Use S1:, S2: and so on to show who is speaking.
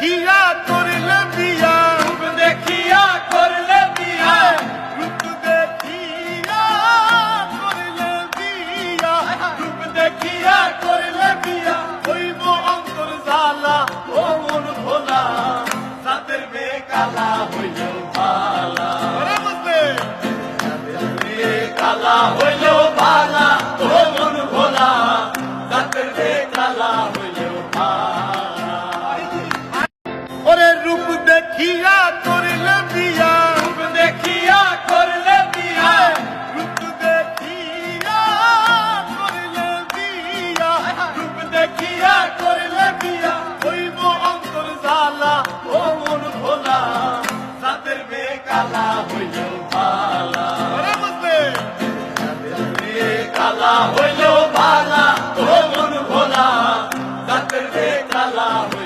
S1: দেখিয়া করলে বিয়া,
S2: রূপ দেখিয়া করলে বিয়া,
S1: রূপ দেখিয়া করলে বিয়া,
S2: রূপ দেখিয়া করলে বিয়া,
S1: হইব অন্তর জ্বালা ও মন ভোলা,
S2: রাতের মেয়ে কালা হইল ভালা,
S1: আরে বুঝলে
S2: মেয়ে কালা হইল ভালা, ও মন ভোলা, রাতের মেয়ে কালা হইল ভালা।
S1: ওরে রূপ দেখিয়া করলে বিয়া,
S2: রূপ দেখিয়া করলে বিয়া,
S1: রূপ দেখিয়া করলে বিয়া,
S2: রূপ দেখিয়া করলে বিয়া,
S1: হইব অন্তর জ্বালা ও মন ভোলা,
S2: রাতের মেয়ে কালা হইল ভালা,
S1: আরে বুঝলে
S2: মেয়ে কালা হইল ভালা, ও মন ভোলা, রাতের মেয়ে কালা হইল